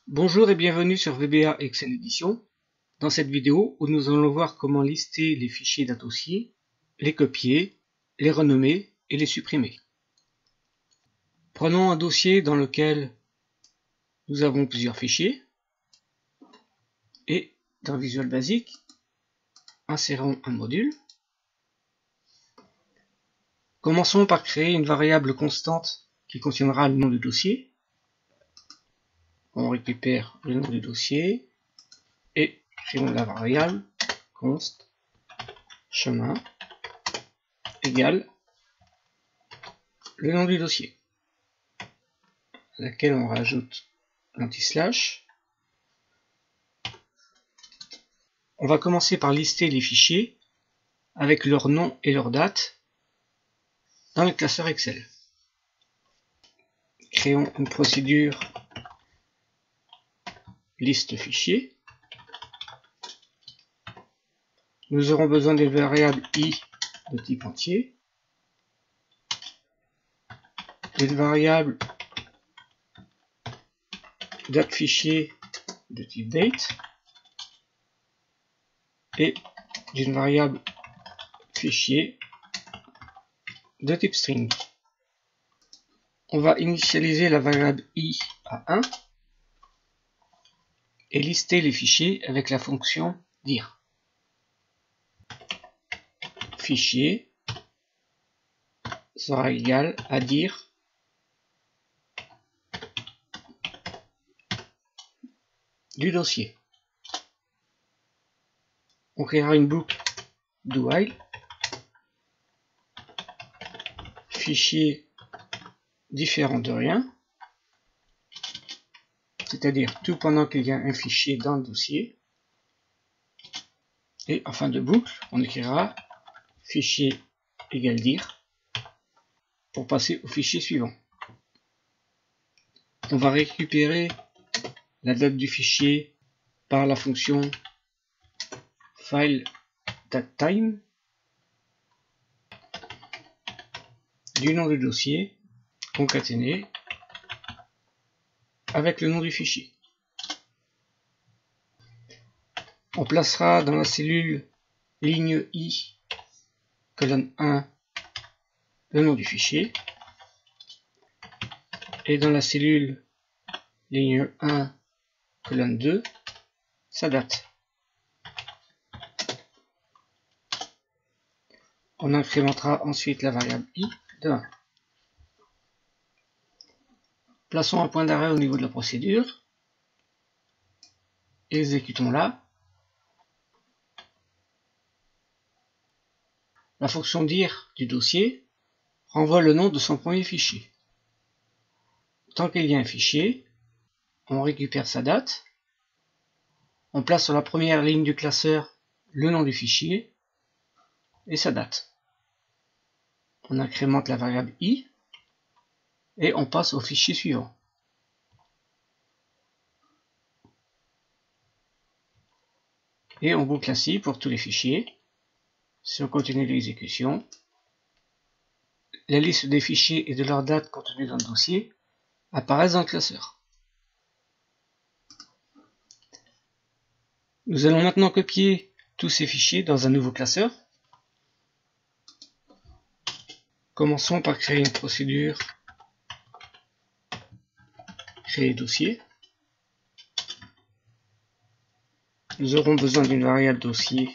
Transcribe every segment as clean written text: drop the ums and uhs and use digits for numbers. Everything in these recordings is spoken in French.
Bonjour et bienvenue sur VBA Excel Edition. Dans cette vidéo, où nous allons voir comment lister les fichiers d'un dossier, les copier, les renommer et les supprimer. Prenons un dossier dans lequel nous avons plusieurs fichiers et dans Visual Basic, insérons un module. Commençons par créer une variable constante qui contiendra le nom du dossier. On récupère le nom du dossier et créons la variable const chemin égale le nom du dossier, à laquelle on rajoute l'anti-slash. On va commencer par lister les fichiers avec leur nom et leur date dans le classeur Excel. Créons une procédure liste fichier. Nous aurons besoin d'une variable i de type entier, d'une variable date fichier de type date et d'une variable fichier de type string. On va initialiser la variable i à 1 et lister les fichiers avec la fonction dir. Fichier sera égal à dir du dossier. On créera une boucle do while, fichier différent de rien, c'est-à-dire tout pendant qu'il y a un fichier dans le dossier, et en fin de boucle on écrira fichier égale dir pour passer au fichier suivant. On va récupérer la date du fichier par la fonction file datetime du nom du dossier concaténé avec le nom du fichier. On placera dans la cellule ligne i colonne 1 le nom du fichier et dans la cellule ligne 1 colonne 2 sa date. On incrémentera ensuite la variable i de 1. Plaçons un point d'arrêt au niveau de la procédure. Exécutons-la. La fonction dir du dossier renvoie le nom de son premier fichier. Tant qu'il y a un fichier, on récupère sa date. On place sur la première ligne du classeur le nom du fichier et sa date. On incrémente la variable i et on passe au fichier suivant. Et on boucle ainsi pour tous les fichiers. Si on continue l'exécution, la liste des fichiers et de leur date contenus dans le dossier apparaissent dans le classeur. Nous allons maintenant copier tous ces fichiers dans un nouveau classeur. Commençons par créer une procédure créer dossier. Nous aurons besoin d'une variable dossier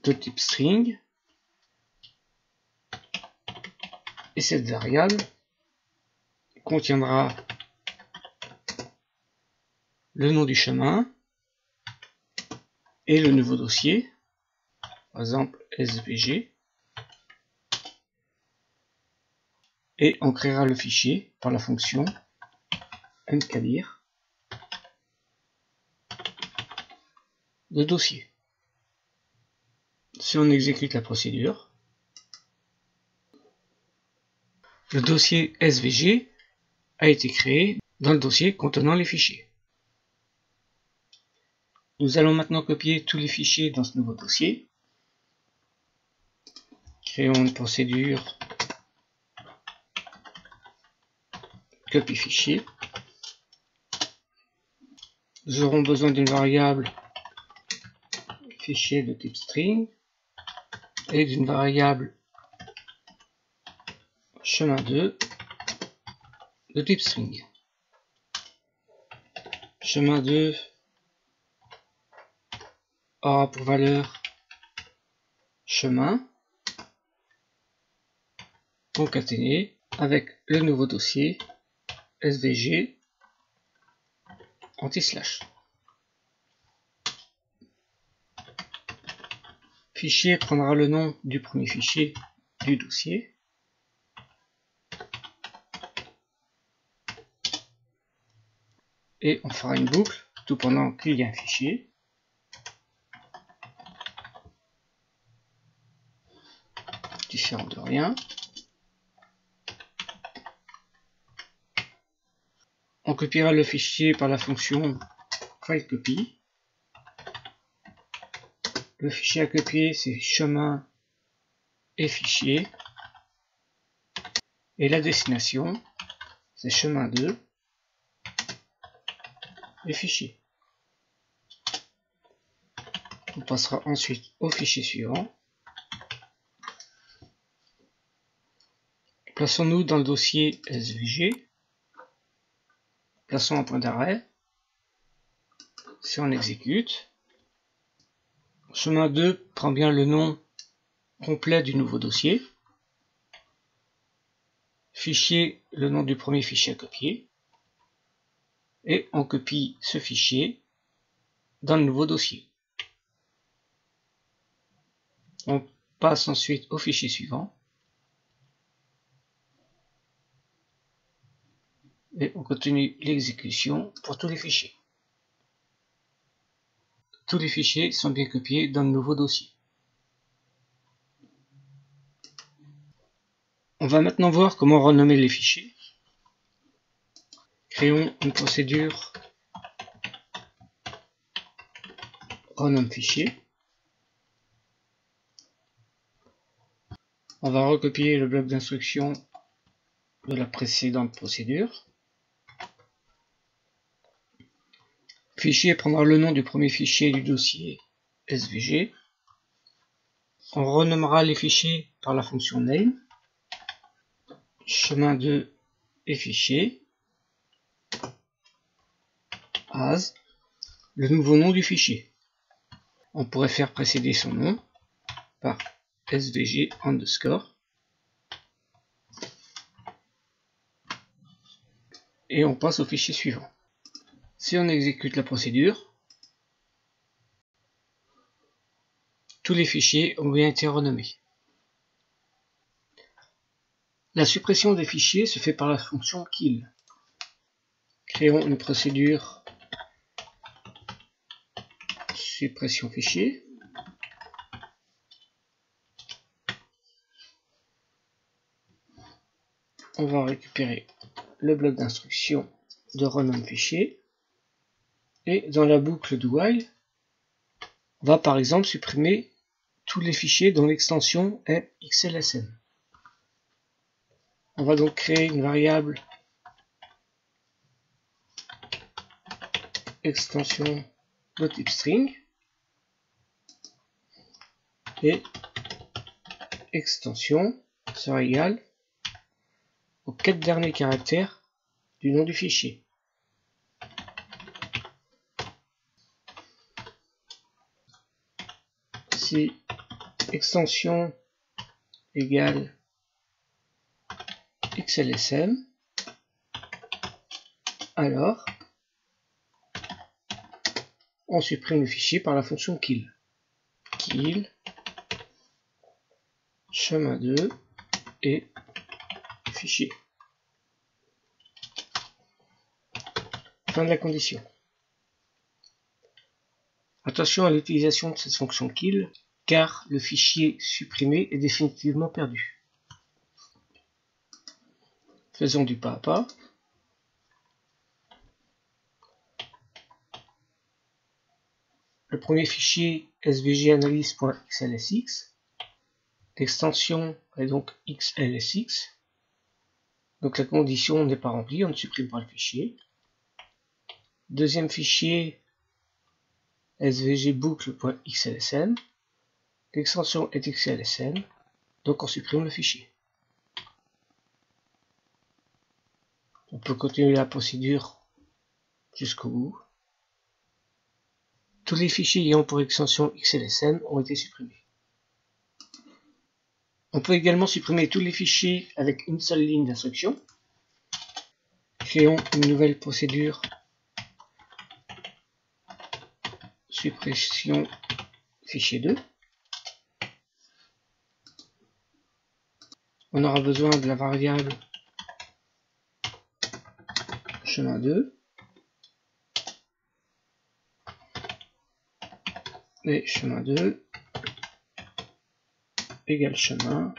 de type string et cette variable contiendra le nom du chemin et le nouveau dossier, par exemple SVG, et on créera le fichier par la fonction mkdir de dossier. Si on exécute la procédure, le dossier SVG a été créé dans le dossier contenant les fichiers. Nous allons maintenant copier tous les fichiers dans ce nouveau dossier. Créons une procédure copie fichier. nous aurons besoin d'une variable fichier de type string et d'une variable chemin2 de type string. Chemin2 aura pour valeur chemin concaténé avec le nouveau dossier svg anti-slash. Fichier prendra le nom du premier fichier du dossier. Et on fera une boucle tout pendant qu'il y a un fichier. Différent de rien. On copiera le fichier par la fonction fileCopy. Le fichier à copier, c'est chemin et fichier. Et la destination, c'est chemin2 et fichier. On passera ensuite au fichier suivant. Plaçons-nous dans le dossier SVG. Plaçons un point d'arrêt. Si on exécute, chemin2 prend bien le nom complet du nouveau dossier. Fichier, le nom du premier fichier à copier. Et on copie ce fichier dans le nouveau dossier. On passe ensuite au fichier suivant. Et on continue l'exécution pour tous les fichiers. Tous les fichiers sont bien copiés dans le nouveau dossier. On va maintenant voir comment renommer les fichiers. Créons une procédure renomme fichier. On va recopier le bloc d'instruction de la précédente procédure. Fichier prendra le nom du premier fichier du dossier SVG. On renommera les fichiers par la fonction name. Chemin2 et fichier. As le nouveau nom du fichier. On pourrait faire précéder son nom par svg underscore. Et on passe au fichier suivant. Si on exécute la procédure, tous les fichiers ont bien été renommés. La suppression des fichiers se fait par la fonction kill. Créons une procédure suppression fichier. On va récupérer le bloc d'instruction de renomme fichier. Et dans la boucle do while, on va par exemple supprimer tous les fichiers dont l'extension est xlsm. On va donc créer une variable extension de type string et extension sera égale aux 4 derniers caractères du nom du fichier. Si extension égale xlsm, alors on supprime le fichier par la fonction kill. Kill chemin2 et fichier. Fin de la condition. Attention à l'utilisation de cette fonction kill, car le fichier supprimé est définitivement perdu. Faisons du pas à pas. Le premier fichier svganalyse.xlsx. L'extension est donc xlsx. Donc la condition n'est pas remplie, on ne supprime pas le fichier. Deuxième fichier svgboucle.xlsn. L'extension est xlsn, donc on supprime le fichier. On peut continuer la procédure jusqu'au bout. Tous les fichiers ayant pour extension xlsn ont été supprimés. On peut également supprimer tous les fichiers avec une seule ligne d'instruction. Créons une nouvelle procédure. Suppression fichier 2. On aura besoin de la variable chemin 2 et chemin 2 égale chemin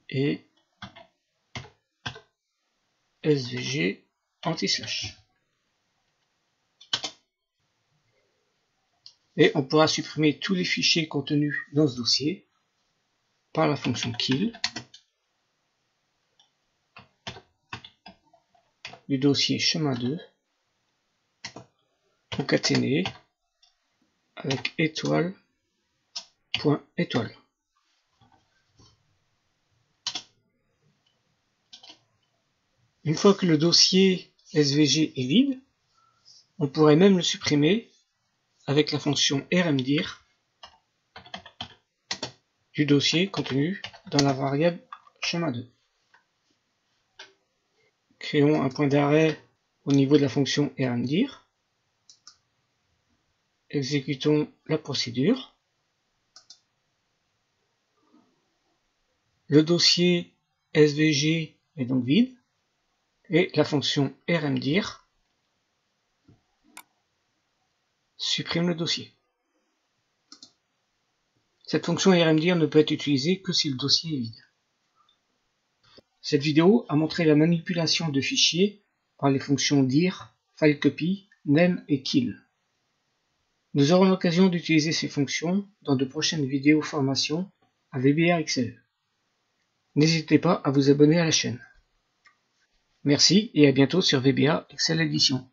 et svg anti-slash. Et on pourra supprimer tous les fichiers contenus dans ce dossier par la fonction kill du dossier chemin 2 concaténé avec étoile.étoile. Une fois que le dossier svg est vide, on pourrait même le supprimer avec la fonction rmdir du dossier contenu dans la variable chemin 2. Créons un point d'arrêt au niveau de la fonction rmdir. Exécutons la procédure. Le dossier svg est donc vide et la fonction rmdir supprime le dossier. Cette fonction rmdir ne peut être utilisée que si le dossier est vide. Cette vidéo a montré la manipulation de fichiers par les fonctions dir, filecopy, name et kill. Nous aurons l'occasion d'utiliser ces fonctions dans de prochaines vidéos formations à VBA XL. N'hésitez pas à vous abonner à la chaîne. Merci et à bientôt sur VBA XL Edition.